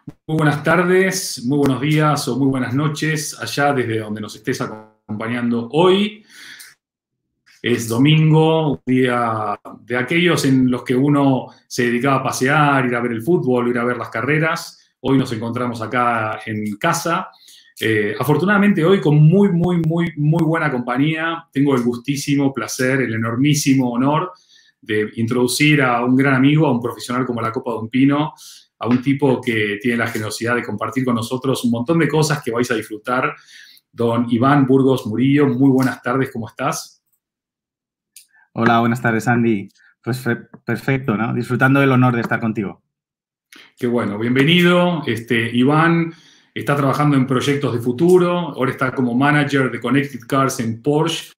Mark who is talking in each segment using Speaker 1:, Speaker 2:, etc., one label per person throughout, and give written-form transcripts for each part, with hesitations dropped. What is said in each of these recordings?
Speaker 1: Muy buenas tardes, muy buenos días o muy buenas noches, allá desde donde nos estés acompañando hoy. Es domingo, un día de aquellos en los que uno se dedicaba a pasear, ir a ver el fútbol, ir a ver las carreras. Hoy nos encontramos acá en casa. Afortunadamente hoy con muy buena compañía. Tengo el gustísimo placer, el enormísimo honor de introducir a un gran amigo, a un profesional como la Copa de un Pino, a un tipo que tiene la generosidad de compartir con nosotros un montón de cosas que vais a disfrutar. Don Iván Burgos Murillo, muy buenas tardes, ¿cómo estás?
Speaker 2: Hola, buenas tardes, Andy. Pues perfecto, ¿no? Disfrutando del honor de estar contigo.
Speaker 1: Qué bueno, bienvenido. Iván está trabajando en proyectos de futuro, ahora está como manager de Connected Cars en Porsche.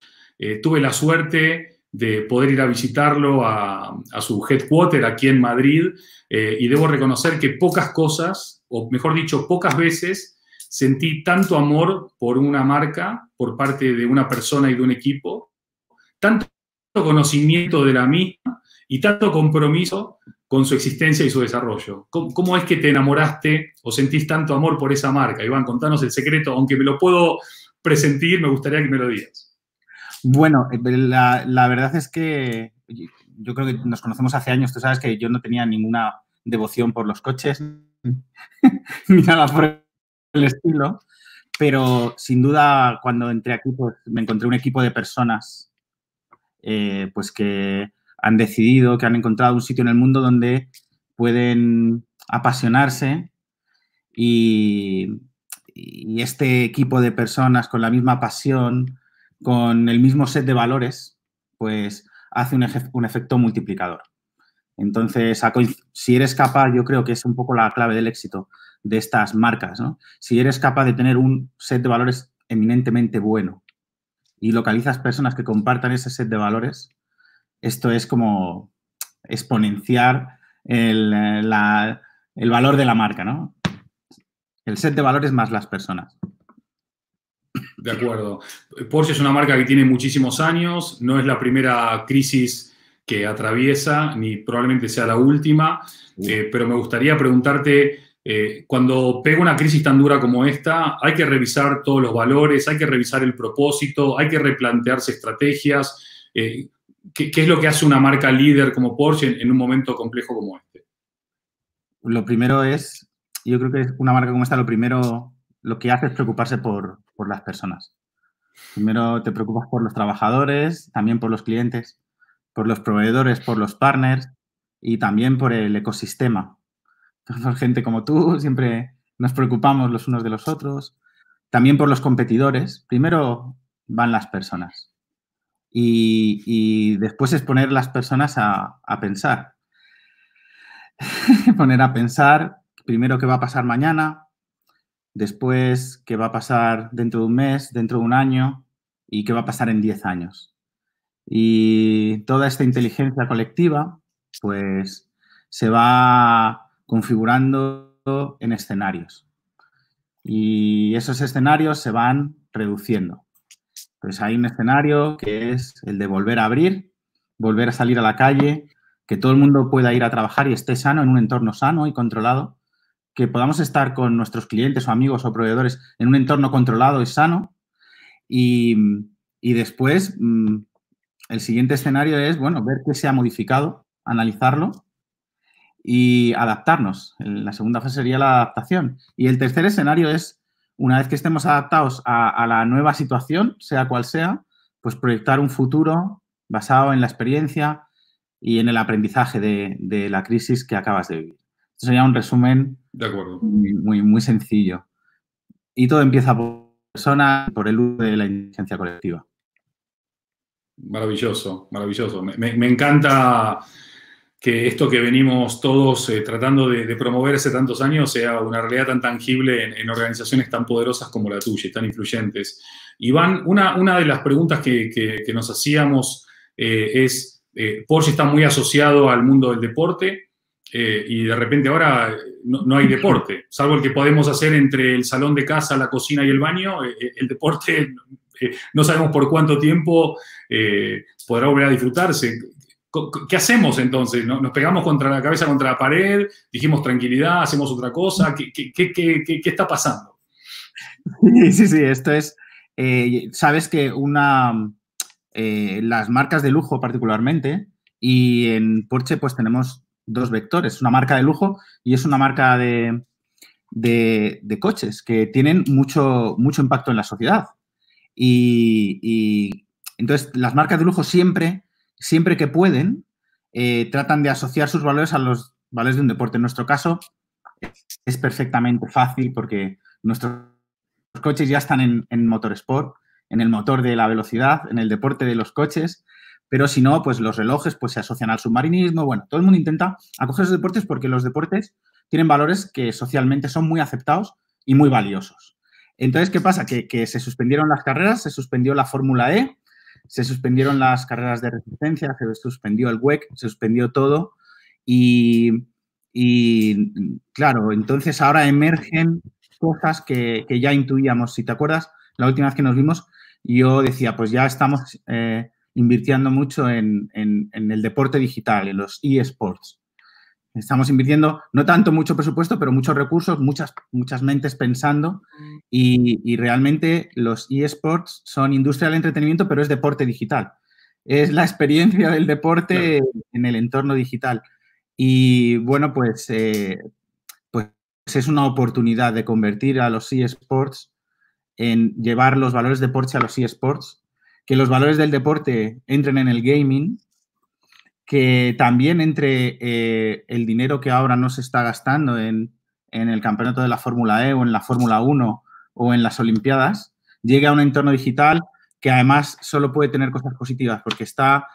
Speaker 1: Tuve la suerte de poder ir a visitarlo a su headquarter aquí en Madrid y debo reconocer que pocas cosas, o mejor dicho, pocas veces sentí tanto amor por una marca por parte de una persona y de un equipo, tanto conocimiento de la misma y tanto compromiso con su existencia y su desarrollo. ¿Cómo es que te enamoraste o sentís tanto amor por esa marca? Iván, contanos el secreto, aunque me lo puedo presentir, me gustaría que me lo digas.
Speaker 2: Bueno, la verdad es que yo creo que nos conocemos hace años. Tú sabes que yo no tenía ninguna devoción por los coches ni nada por el estilo, pero sin duda cuando entré aquí pues, me encontré un equipo de personas pues que han decidido, que han encontrado un sitio en el mundo donde pueden apasionarse y este equipo de personas con la misma pasión, con el mismo set de valores, pues hace un efecto multiplicador. Entonces, si eres capaz, yo creo que es un poco la clave del éxito de estas marcas, ¿no? Si eres capaz de tener un set de valores eminentemente bueno y localizas personas que compartan ese set de valores, esto es como exponenciar el valor de la marca, ¿no? El set de valores más las personas.
Speaker 1: De acuerdo. Porsche es una marca que tiene muchísimos años, no es la primera crisis que atraviesa, ni probablemente sea la última, pero me gustaría preguntarte, cuando pega una crisis tan dura como esta, hay que revisar todos los valores, hay que revisar el propósito, hay que replantearse estrategias. ¿Qué es lo que hace una marca líder como Porsche en un momento complejo como este?
Speaker 2: Lo primero es, yo creo que una marca como esta, lo que hace es preocuparse por las personas. Primero te preocupas por los trabajadores, también por los clientes, por los proveedores, por los partners y también por el ecosistema. Por gente como tú, siempre nos preocupamos los unos de los otros. También por los competidores. Primero van las personas. Y después es poner las personas a pensar. Poner a pensar primero qué va a pasar mañana, después qué va a pasar dentro de un mes, dentro de un año y qué va a pasar en 10 años. Y toda esta inteligencia colectiva, pues, se va configurando en escenarios. Y esos escenarios se van reduciendo. Pues hay un escenario que es el de volver a abrir, volver a salir a la calle, que todo el mundo pueda ir a trabajar y esté sano, en un entorno sano y controlado, que podamos estar con nuestros clientes o amigos o proveedores en un entorno controlado y sano. Y después, el siguiente escenario es, bueno, ver qué se ha modificado, analizarlo y adaptarnos. La segunda fase sería la adaptación. Y el tercer escenario es, una vez que estemos adaptados a la nueva situación, sea cual sea, pues proyectar un futuro basado en la experiencia y en el aprendizaje de la crisis que acabas de vivir. Esto sería un resumen
Speaker 1: De acuerdo.
Speaker 2: muy sencillo. Y todo empieza por persona, por el uso de la inteligencia colectiva.
Speaker 1: Maravilloso, maravilloso. Me encanta que esto que venimos todos tratando de promover hace tantos años sea una realidad tan tangible en organizaciones tan poderosas como la tuya y tan influyentes. Iván, una de las preguntas que nos hacíamos es, Porsche está muy asociado al mundo del deporte y de repente ahora no hay deporte, salvo el que podemos hacer entre el salón de casa, la cocina y el baño, el deporte no sabemos por cuánto tiempo podrá volver a disfrutarse. ¿Qué hacemos entonces? ¿Nos pegamos contra la cabeza contra la pared? ¿Dijimos tranquilidad? ¿Hacemos otra cosa? ¿Qué está pasando?
Speaker 2: Sí, esto es, sabes que las marcas de lujo particularmente, y en Porsche pues tenemos dos vectores, una marca de lujo y es una marca de coches que tienen mucho impacto en la sociedad. Y entonces las marcas de lujo siempre que pueden, tratan de asociar sus valores a los valores de un deporte. En nuestro caso es perfectamente fácil porque nuestros coches ya están en motorsport, en el motor de la velocidad, en el deporte de los coches, pero si no, pues los relojes pues se asocian al submarinismo. Bueno, todo el mundo intenta acoger esos deportes porque los deportes tienen valores que socialmente son muy aceptados y muy valiosos. Entonces, ¿qué pasa? Que se suspendieron las carreras, se suspendió la Fórmula E, se suspendieron las carreras de resistencia, se suspendió el WEC, se suspendió todo y claro, entonces ahora emergen cosas que ya intuíamos. Si te acuerdas, la última vez que nos vimos, yo decía, pues ya estamos invirtiendo mucho en el deporte digital, en los eSports. Estamos invirtiendo, no tanto mucho presupuesto, pero muchos recursos, muchas mentes pensando y realmente los eSports son industria del entretenimiento, pero es deporte digital. Es la experiencia del deporte en el entorno digital. Y bueno, pues es una oportunidad de convertir a los eSports en llevar los valores de Porsche a los eSports, que los valores del deporte entren en el gaming, que también entre el dinero que ahora no se está gastando en el campeonato de la Fórmula E o en la Fórmula 1 o en las Olimpiadas, llegue a un entorno digital que además solo puede tener cosas positivas porque está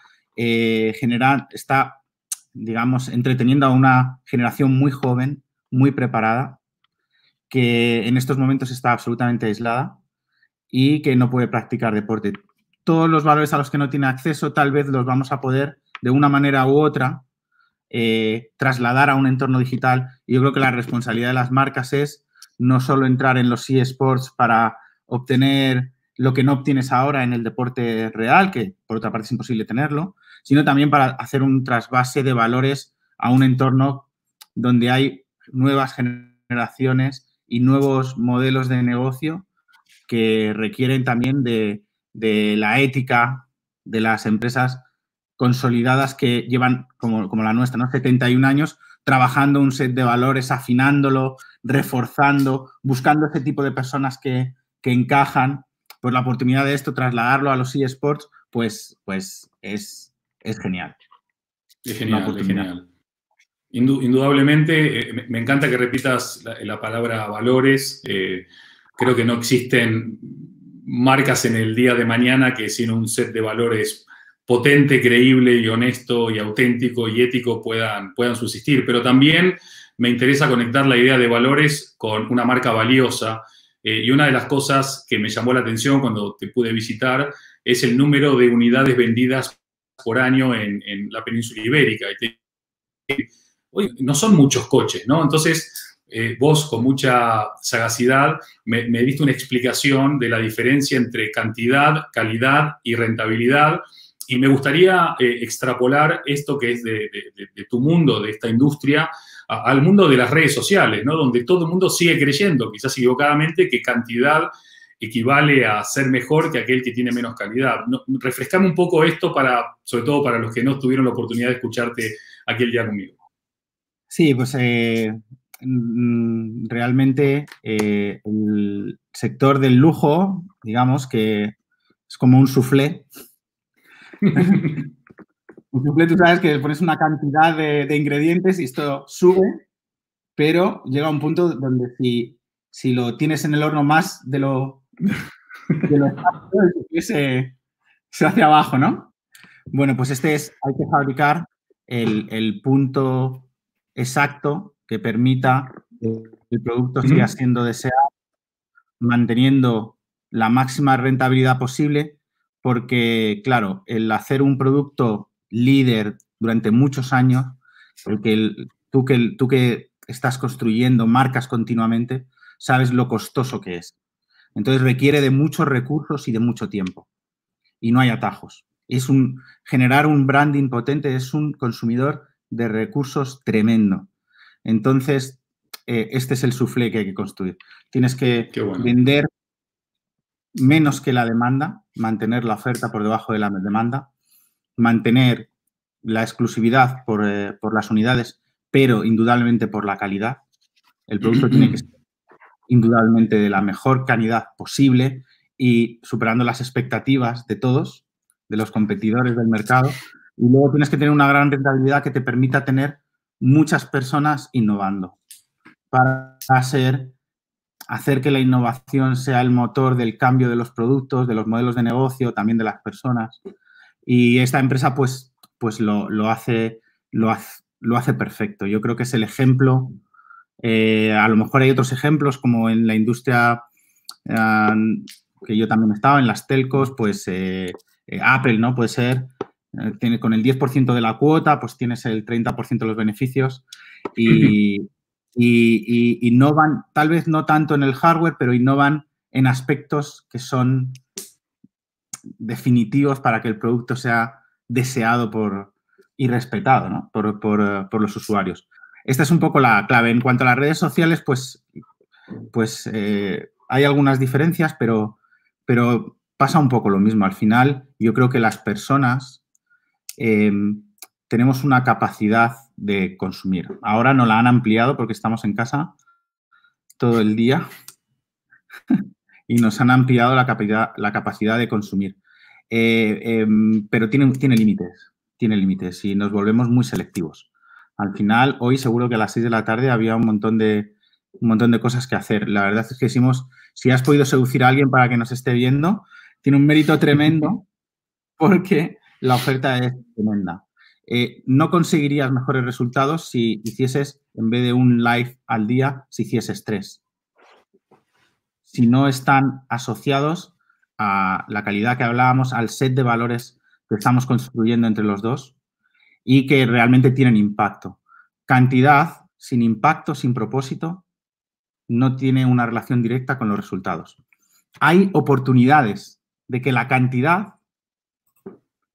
Speaker 2: digamos, entreteniendo a una generación muy joven, muy preparada, que en estos momentos está absolutamente aislada y que no puede practicar deporte. Todos los valores a los que no tiene acceso tal vez los vamos a poder, de una manera u otra, trasladar a un entorno digital. Y yo creo que la responsabilidad de las marcas es no solo entrar en los eSports para obtener lo que no obtienes ahora en el deporte real, que por otra parte es imposible tenerlo, sino también para hacer un trasvase de valores a un entorno donde hay nuevas generaciones y nuevos modelos de negocio que requieren también de la ética de las empresas consolidadas que llevan, como la nuestra, ¿no? 71 años trabajando un set de valores, afinándolo, reforzando, buscando ese tipo de personas que encajan. Pues la oportunidad de esto, trasladarlo a los eSports, pues es genial.
Speaker 1: Es genial, es genial. Indudablemente, me encanta que repitas la palabra valores. Creo que no existen marcas en el día de mañana que sin un set de valores potente, creíble y honesto y auténtico y ético puedan subsistir. Pero también me interesa conectar la idea de valores con una marca valiosa. Y una de las cosas que me llamó la atención cuando te pude visitar es el número de unidades vendidas por año en la península ibérica. Hoy no son muchos coches, ¿no? Entonces, vos con mucha sagacidad me diste una explicación de la diferencia entre cantidad, calidad y rentabilidad. Y me gustaría extrapolar esto que es de tu mundo, de esta industria, al mundo de las redes sociales, ¿no? Donde todo el mundo sigue creyendo, quizás equivocadamente, que cantidad equivale a ser mejor que aquel que tiene menos calidad. Refrescame un poco esto, sobre todo para los que no tuvieron la oportunidad de escucharte aquel día conmigo.
Speaker 2: Sí, pues realmente el sector del lujo, digamos que es como un soufflé. Un soufflé, tú sabes que le pones una cantidad de ingredientes y esto sube, pero llega a un punto donde si lo tienes en el horno más de lo se hace abajo, ¿no? Bueno, pues hay que fabricar el punto exacto que permita que el producto siga siendo deseado, manteniendo la máxima rentabilidad posible, porque, claro, el hacer un producto líder durante muchos años, porque tú que estás construyendo marcas continuamente, sabes lo costoso que es. Entonces requiere de muchos recursos y de mucho tiempo. Y no hay atajos. generar un branding potente es un consumidor de recursos tremendo. Entonces, este es el soufflé que hay que construir. Tienes que vender menos que la demanda, mantener la oferta por debajo de la demanda, mantener la exclusividad por las unidades, pero indudablemente por la calidad. El producto tiene que ser indudablemente de la mejor calidad posible y superando las expectativas de todos, de los competidores del mercado. Y luego tienes que tener una gran rentabilidad que te permita tener muchas personas innovando para hacer que la innovación sea el motor del cambio de los productos, de los modelos de negocio, también de las personas. Y esta empresa, pues lo hace perfecto. Yo creo que es el ejemplo. A lo mejor hay otros ejemplos, como en la industria que yo también he estado, en las telcos, pues Apple, ¿no? Puede ser, tiene con el 10% de la cuota, pues tienes el 30% de los beneficios y innovan, tal vez no tanto en el hardware, pero innovan en aspectos que son definitivos para que el producto sea deseado y respetado, ¿no? por los usuarios. Esta es un poco la clave. En cuanto a las redes sociales, pues hay algunas diferencias, pero pasa un poco lo mismo. Al final, yo creo que las personas tenemos una capacidad de consumir. Ahora no la han ampliado porque estamos en casa todo el día y nos han ampliado la capacidad de consumir. Pero tiene límites y nos volvemos muy selectivos. Al final, hoy seguro que a las 6 de la tarde había un montón de cosas que hacer. La verdad es que si has podido seducir a alguien para que nos esté viendo, tiene un mérito tremendo porque la oferta es tremenda. No conseguirías mejores resultados si hicieses, en vez de un live al día, si hicieses 3. Si no están asociados a la calidad que hablábamos, al set de valores que estamos construyendo entre los dos y que realmente tienen impacto. Cantidad sin impacto, sin propósito, no tiene una relación directa con los resultados. Hay oportunidades de que la cantidad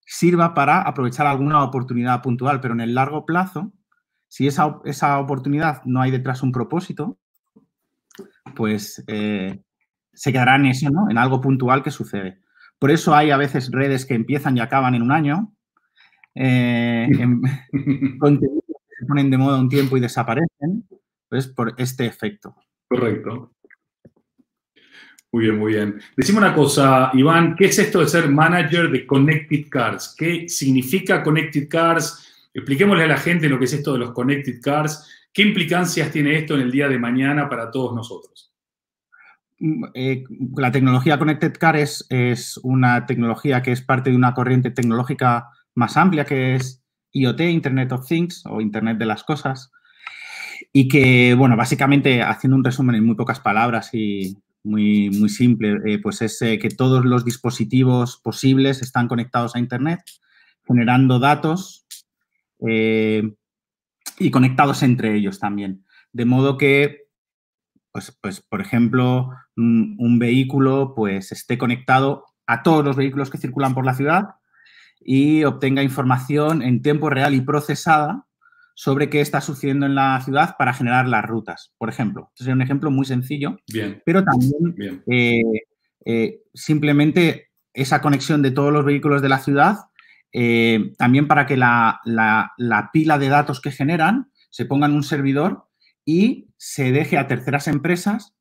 Speaker 2: sirva para aprovechar alguna oportunidad puntual, pero en el largo plazo, si esa oportunidad no hay detrás un propósito, pues se quedará en eso, ¿no? En algo puntual que sucede. Por eso hay a veces redes que empiezan y acaban en un año, contenidos que se ponen de moda un tiempo y desaparecen, pues por este efecto.
Speaker 1: Correcto. Muy bien, muy bien. Decime una cosa, Iván, ¿qué es esto de ser manager de Connected Cars? ¿Qué significa Connected Cars? Expliquémosle a la gente lo que es esto de los Connected Cars. ¿Qué implicancias tiene esto en el día de mañana para todos nosotros?
Speaker 2: La tecnología Connected Car es una tecnología que es parte de una corriente tecnológica más amplia, que es IoT, Internet of Things, o Internet de las Cosas, y que, bueno, básicamente, haciendo un resumen en muy pocas palabras y muy simple, pues es que todos los dispositivos posibles están conectados a Internet, generando datos y conectados entre ellos también. De modo que, pues por ejemplo, un vehículo pues esté conectado a todos los vehículos que circulan por la ciudad y obtenga información en tiempo real y procesada sobre qué está sucediendo en la ciudad para generar las rutas, por ejemplo. Este es un ejemplo muy sencillo,
Speaker 1: bien,
Speaker 2: pero también simplemente esa conexión de todos los vehículos de la ciudad, también para que la pila de datos que generan se ponga en un servidor y se deje a terceras empresas,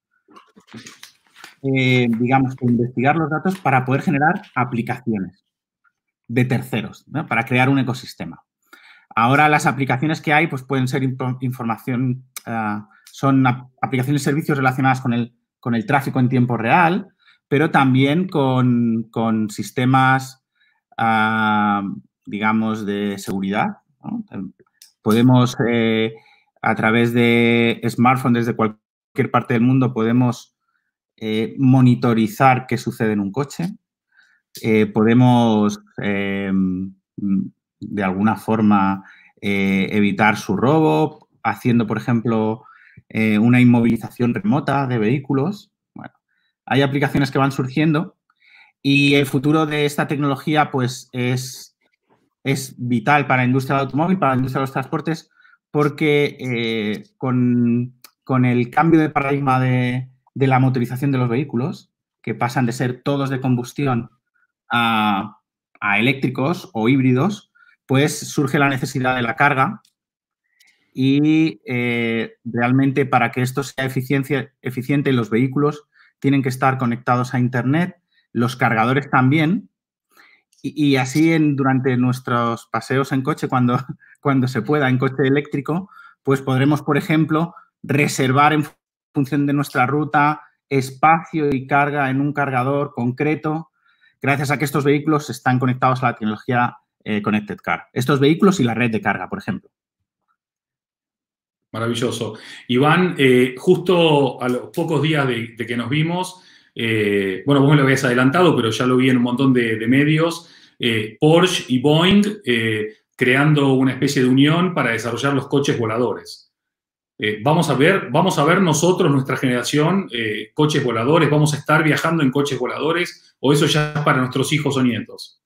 Speaker 2: digamos, que investigar los datos para poder generar aplicaciones de terceros, ¿no? Para crear un ecosistema. Ahora las aplicaciones que hay pues pueden ser información, son aplicaciones y servicios relacionadas con el tráfico en tiempo real, pero también con sistemas, digamos, de seguridad, ¿no? Podemos, a través de smartphone, desde cualquier parte del mundo, podemos monitorizar qué sucede en un coche. Podemos, de alguna forma, evitar su robo, haciendo, por ejemplo, una inmovilización remota de vehículos. Bueno, hay aplicaciones que van surgiendo Y el futuro de esta tecnología, pues, es vital para la industria del automóvil, para la industria de los transportes, porque con el cambio de paradigma de la motorización de los vehículos, que pasan de ser todos de combustión a eléctricos o híbridos, pues surge la necesidad de la carga y realmente para que esto sea eficiente, los vehículos tienen que estar conectados a Internet, los cargadores también, y así durante nuestros paseos en coche, cuando se pueda, en coche eléctrico, pues podremos, por ejemplo, reservar en función de nuestra ruta espacio y carga en un cargador concreto, gracias a que estos vehículos están conectados a la tecnología Connected Car. Estos vehículos y la red de carga, por ejemplo.
Speaker 1: Maravilloso. Iván, justo a los pocos días de que nos vimos, bueno, vos me lo habías adelantado, pero ya lo vi en un montón de medios, Porsche y Boeing creando una especie de unión para desarrollar los coches voladores. Vamos a ver nosotros, nuestra generación, coches voladores, vamos a estar viajando en coches voladores, o eso ya es para nuestros hijos o nietos.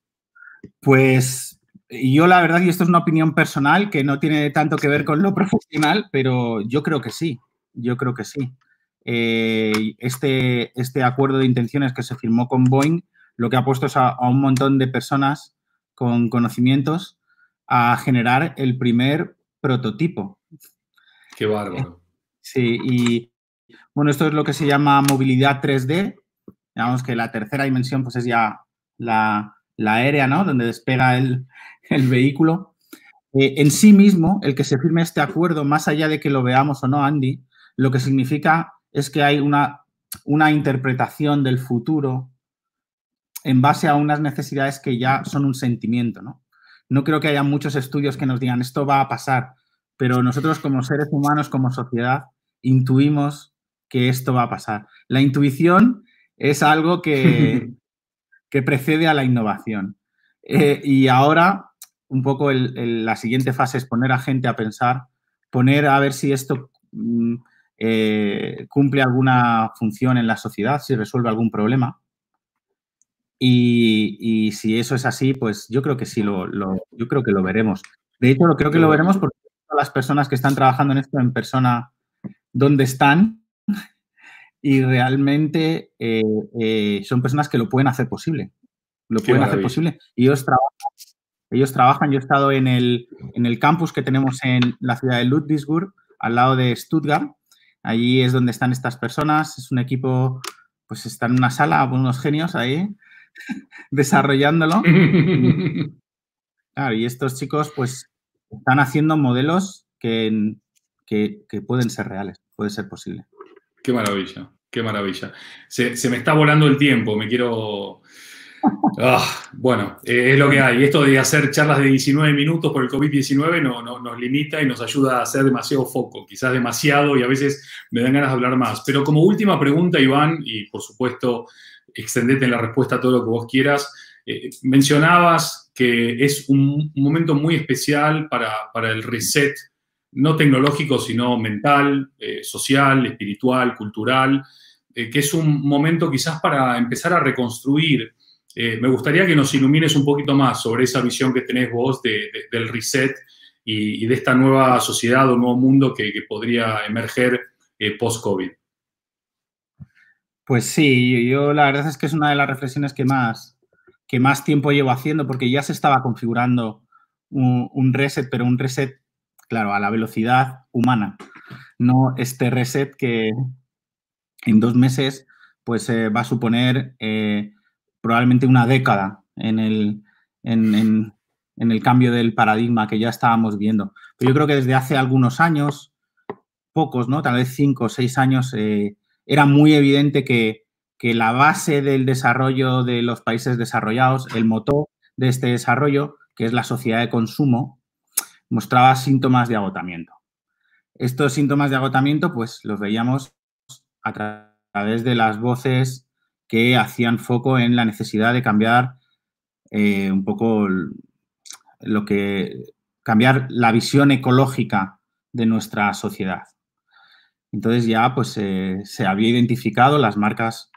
Speaker 2: Pues yo la verdad, y esto es una opinión personal que no tiene tanto que ver con lo profesional, pero yo creo que sí, yo creo que sí. Este acuerdo de intenciones que se firmó con Boeing, lo que ha puesto es a un montón de personas con conocimientos a generar el primer prototipo.
Speaker 1: Qué bárbaro.
Speaker 2: Sí, y bueno, esto es lo que se llama movilidad 3D. Digamos que la tercera dimensión pues es ya la aérea, ¿no? Donde despega el vehículo. En sí mismo, el que se firme este acuerdo, más allá de que lo veamos o no, Andy, lo que significa es que hay una interpretación del futuro en base a unas necesidades que ya son un sentimiento, ¿no? No creo que haya muchos estudios que nos digan esto va a pasar, pero nosotros como seres humanos, como sociedad, intuimos que esto va a pasar. La intuición es algo que precede a la innovación. Y ahora, un poco la siguiente fase es poner a gente a pensar, poner a ver si esto cumple alguna función en la sociedad, si resuelve algún problema. Y si eso es así, pues yo creo que sí, yo creo que lo veremos. De hecho, creo que lo veremos porque las personas que están trabajando en esto en persona, ¿dónde están? Y realmente son personas que lo pueden hacer posible. Lo pueden hacer posible. Y ellos trabajan. Yo he estado en el campus que tenemos en la ciudad de Ludwigsburg, al lado de Stuttgart. Allí es donde están estas personas. Es un equipo, pues están en una sala, unos genios ahí, desarrollándolo. Claro, y estos chicos, pues, están haciendo modelos que pueden ser reales, puede ser posible.
Speaker 1: Qué maravilla, qué maravilla. Se me está volando el tiempo, me quiero... bueno, es lo que hay. Esto de hacer charlas de 19 minutos por el COVID-19 nos limita y nos ayuda a hacer demasiado foco, quizás demasiado, y a veces me dan ganas de hablar más. Pero como última pregunta, Iván, y por supuesto, extendete en la respuesta a todo lo que vos quieras, mencionabas que es un momento muy especial para el reset, no tecnológico, sino mental, social, espiritual, cultural, que es un momento quizás para empezar a reconstruir. Me gustaría que nos ilumines un poquito más sobre esa visión que tenés vos del reset y de esta nueva sociedad o nuevo mundo que podría emerger post-COVID.
Speaker 2: Pues sí, yo la verdad es que es una de las reflexiones que más tiempo llevo haciendo, porque ya se estaba configurando un reset, pero un reset, claro, a la velocidad humana. No este reset que en 2 meses pues va a suponer probablemente una década en el cambio del paradigma que ya estábamos viendo. Pero yo creo que desde hace algunos años, pocos, ¿no? Tal vez 5 o 6 años, era muy evidente que la base del desarrollo de los países desarrollados, el motor de este desarrollo, que es la sociedad de consumo, mostraba síntomas de agotamiento. Estos síntomas de agotamiento, pues los veíamos a través de las voces que hacían foco en la necesidad de cambiar un poco cambiar la visión ecológica de nuestra sociedad. Entonces ya pues se había identificado, las marcas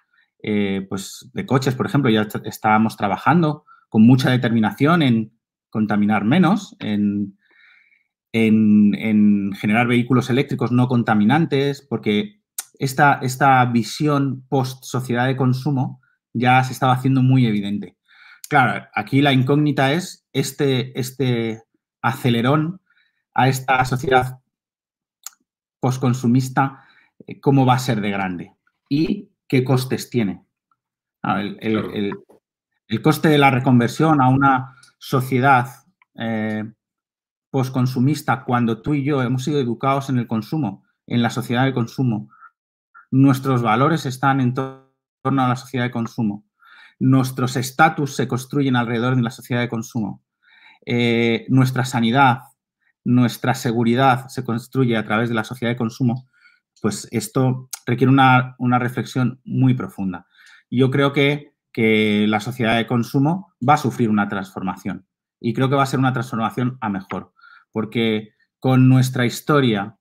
Speaker 2: pues de coches, por ejemplo, ya estábamos trabajando con mucha determinación en contaminar menos, en generar vehículos eléctricos no contaminantes, porque esta visión post-sociedad de consumo ya se estaba haciendo muy evidente. Claro, aquí la incógnita es este acelerón a esta sociedad postconsumista, cómo va a ser de grande y qué costes tiene. El coste de la reconversión a una sociedad postconsumista, cuando tú y yo hemos sido educados en el consumo, en la sociedad de consumo, nuestros valores están en torno a la sociedad de consumo, nuestros estatus se construyen alrededor de la sociedad de consumo, nuestra sanidad, nuestra seguridad se construye a través de la sociedad de consumo, pues esto requiere una reflexión muy profunda. Yo creo que la sociedad de consumo va a sufrir una transformación y creo que va a ser una transformación a mejor, porque con nuestra historia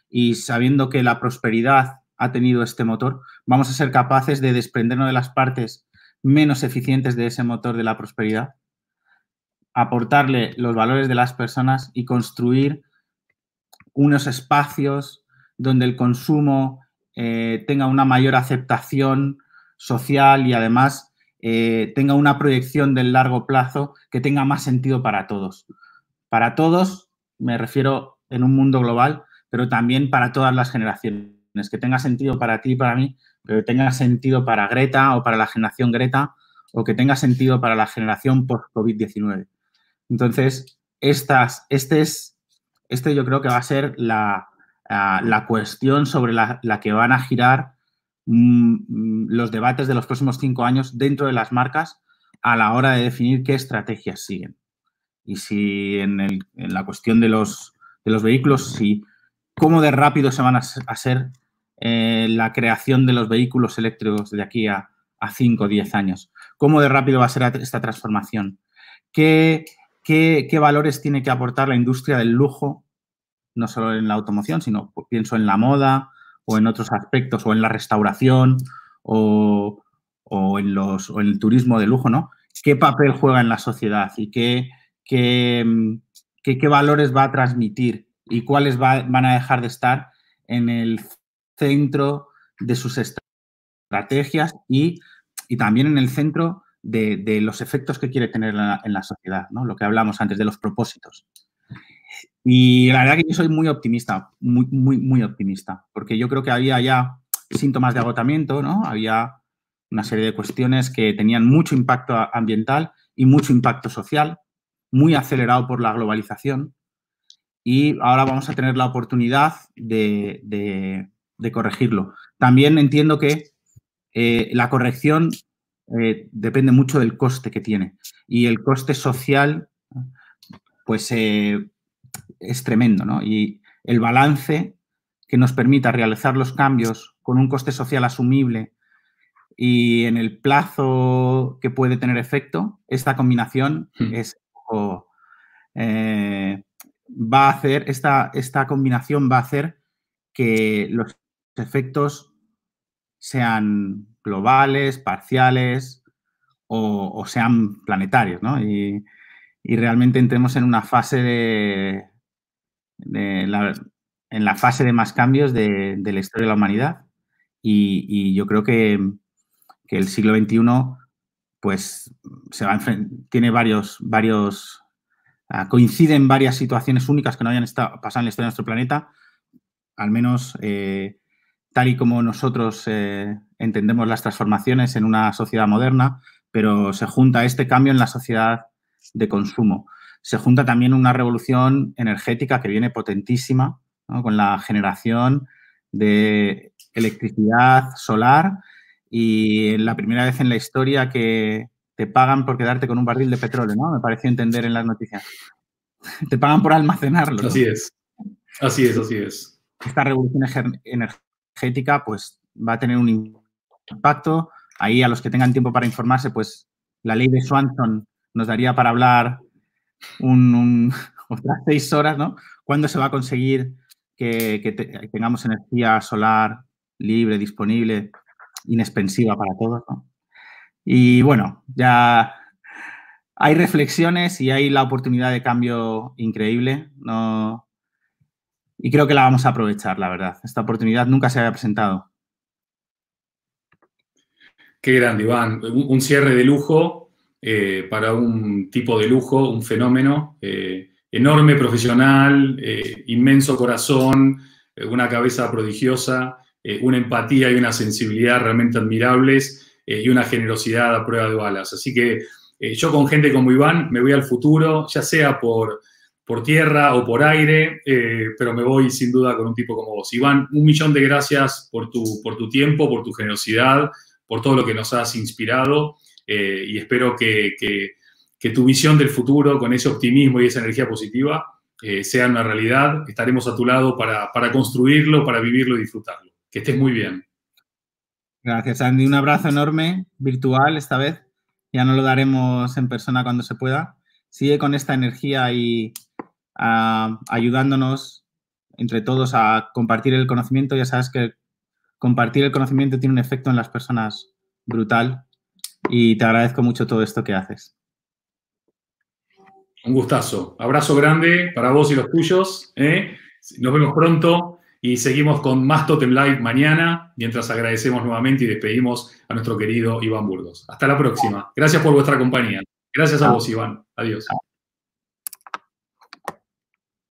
Speaker 2: y sabiendo que la prosperidad ha tenido este motor, vamos a ser capaces de desprendernos de las partes menos eficientes de ese motor de la prosperidad, aportarle los valores de las personas y construir unos espacios donde el consumo tenga una mayor aceptación social y además tenga una proyección del largo plazo que tenga más sentido para todos. Para todos, me refiero en un mundo global, pero también para todas las generaciones. Que tenga sentido para ti y para mí, pero que tenga sentido para Greta o para la generación Greta o que tenga sentido para la generación post-COVID-19. Entonces, este yo creo que va a ser la cuestión sobre la que van a girar los debates de los próximos 5 años dentro de las marcas a la hora de definir qué estrategias siguen. Y si en la cuestión de los vehículos, si cómo de rápido se van a ser la creación de los vehículos eléctricos de aquí a 5 o 10 años. ¿Cómo de rápido va a ser esta transformación? ¿Qué valores tiene que aportar la industria del lujo? No solo en la automoción, sino pienso en la moda o en otros aspectos, o en la restauración o en el turismo de lujo, ¿no? ¿Qué papel juega en la sociedad y qué valores va a transmitir y cuáles van a dejar de estar en el centro de sus estrategias y también en el centro de los efectos que quiere tener en la sociedad, ¿no? Lo que hablamos antes de los propósitos. Y la verdad que yo soy muy optimista, muy optimista, porque yo creo que había ya síntomas de agotamiento, ¿no? Había una serie de cuestiones que tenían mucho impacto ambiental y mucho impacto social, muy acelerado por la globalización, y ahora vamos a tener la oportunidad de corregirlo. También entiendo que la corrección depende mucho del coste que tiene, y el coste social, pues es tremendo, ¿no? Y el balance que nos permita realizar los cambios con un coste social asumible y en el plazo que puede tener efecto, esta combinación va a hacer, esta combinación va a hacer que los efectos sean globales, parciales o sean planetarios, ¿no? Y realmente entremos en una fase en la fase de más cambios de la historia de la humanidad. Y yo creo que el siglo XXI pues tiene coinciden varias situaciones únicas que no hayan pasado en la historia de nuestro planeta, al menos tal y como nosotros entendemos las transformaciones en una sociedad moderna, pero se junta este cambio en la sociedad de consumo. Se junta también una revolución energética que viene potentísima, ¿no? Con la generación de electricidad solar y la primera vez en la historia que te pagan por quedarte con un barril de petróleo, ¿no? Me pareció entender en las noticias. Te pagan por almacenarlo, ¿no?
Speaker 1: Así es.
Speaker 2: Esta revolución energética pues va a tener un impacto. Ahí a los que tengan tiempo para informarse, pues la ley de Swanson nos daría para hablar otras 6 horas, ¿no? ¿Cuándo se va a conseguir que tengamos energía solar libre, disponible? inexpensiva para todos, ¿no? Y bueno, ya hay reflexiones y hay la oportunidad de cambio increíble, ¿no? Y creo que la vamos a aprovechar, la verdad. Esta oportunidad nunca se había presentado.
Speaker 1: Qué grande, Iván. Un cierre de lujo para un tipo de lujo, un fenómeno. Enorme profesional, inmenso corazón, una cabeza prodigiosa, una empatía y una sensibilidad realmente admirables y una generosidad a prueba de balas. Así que yo con gente como Iván me voy al futuro, ya sea por tierra o por aire, pero me voy sin duda con un tipo como vos. Iván, 1.000.000 de gracias por tu tiempo, por tu generosidad, por todo lo que nos has inspirado y espero que tu visión del futuro con ese optimismo y esa energía positiva sea una realidad. Estaremos a tu lado para construirlo, para vivirlo y disfrutarlo. Que estés muy bien.
Speaker 2: Gracias, Andy. Un abrazo enorme, virtual esta vez. Ya no lo daremos en persona cuando se pueda. Sigue con esta energía y ayudándonos entre todos a compartir el conocimiento. Ya sabes que compartir el conocimiento tiene un efecto en las personas brutal y te agradezco mucho todo esto que haces.
Speaker 1: Un gustazo. Abrazo grande para vos y los tuyos. Nos vemos pronto y seguimos con más Totem Live mañana, mientras agradecemos nuevamente y despedimos a nuestro querido Iván Burgos. Hasta la próxima. Gracias por vuestra compañía. Gracias a vos, Iván. Adiós.